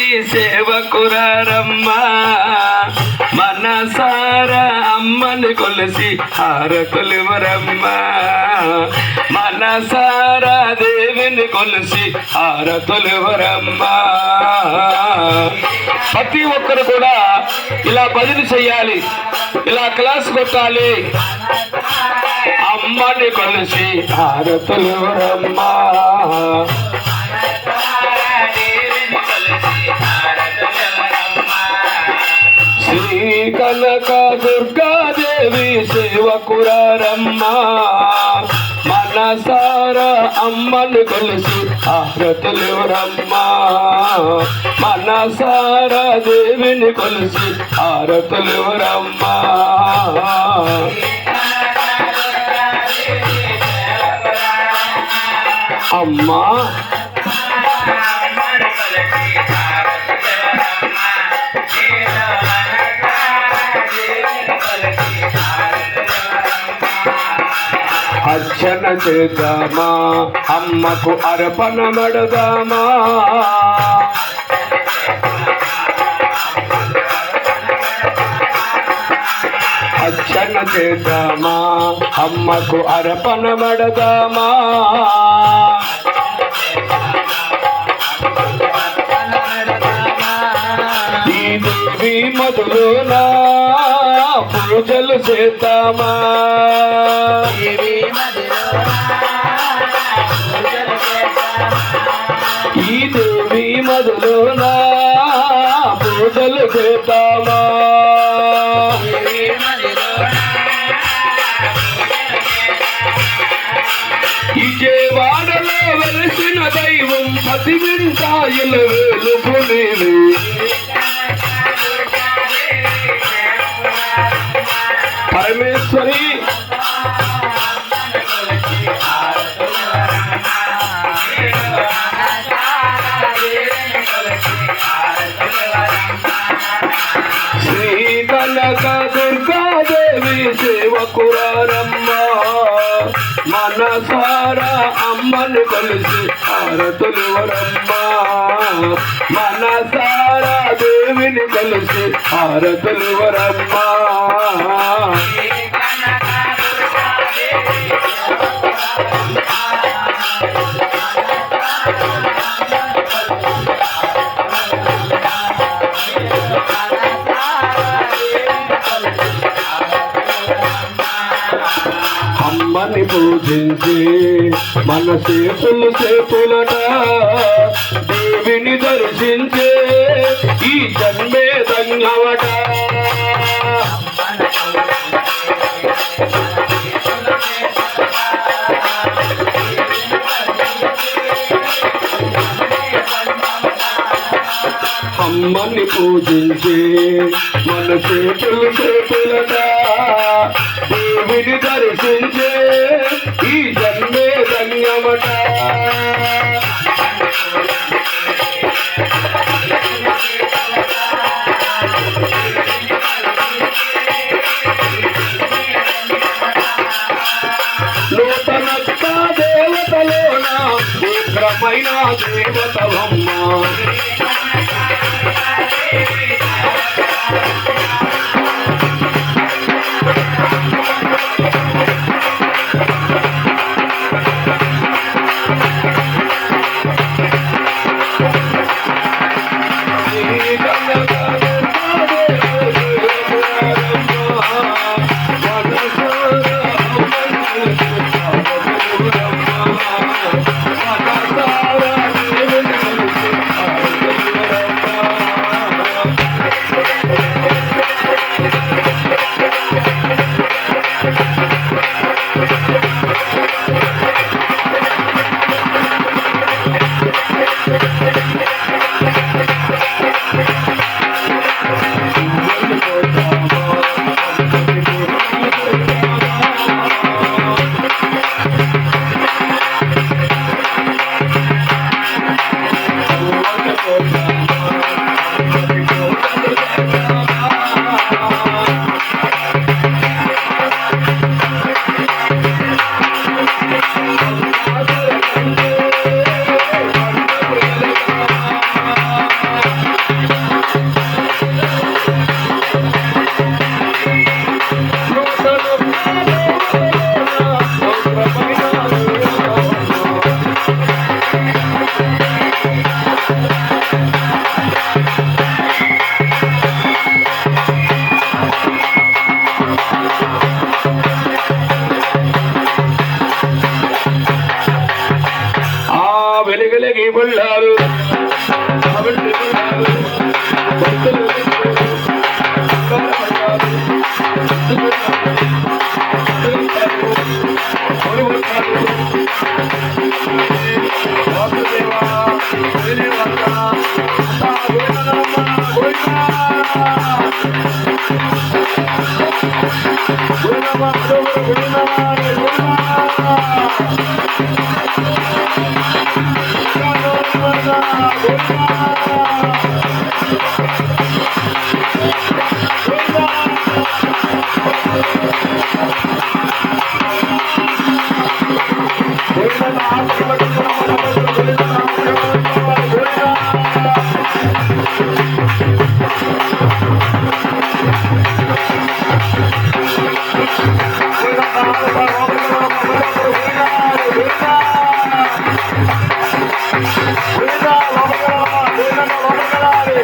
దేవి సేవకురారమ్మా మనసారా అమ్మని కొలిసి హారతులివరమ్మా మనసారా దేవిని కొలిసి హారతులివరమ్మా. ప్రతి ఒక్కరు కూడా ఇలా భజన చెయ్యాలి, ఇలా క్లాస్ కొట్టాలి. అమ్మని కొలిసి హారతులివరమ్మా శ్రీ కనక దుర్గాదేవి సేవకురారమ్మా మనసారా అమ్మని కొలిసి హారతులివరమ్మా మనసారా దేవిని కొలిసి హారతులివరమ్మా. అమ్మా అర్చన చేద్దామా అమ్మకు అర్పణ మడదామా అర్చన చేద్దామా అమ్మకు అర్పణ మడదామా. ఈ దేవి మధులోనా పూజలు చేద్దామా ఈ దేవి మధులోనా పూజలు చేద్దామా. విజయవాడలో వెలిసిన దైవం పది వింటాయిల వేలుపునేవి పరమేశ్వరి శ్రీ కనక దుర్గాదేవి సేవకురారమ్మా మనసారా అమ్మని కొలిసి హారతులివరమ్మా మనసారా దేవిని కొలిసి హారతులివరమ్మా. అమ్మని పూజించి మన సేతులట దేవిని దర్శించే ఈ జన్మే ధన్యవట. అమ్మని పూజించి మన సేతులట దేవిని దర్శించే ఈ జన్మే ధన్యమట. నూతనత్త దేవతలోన శీఘ్రమైన దేవతవమ్మ బుల్లారు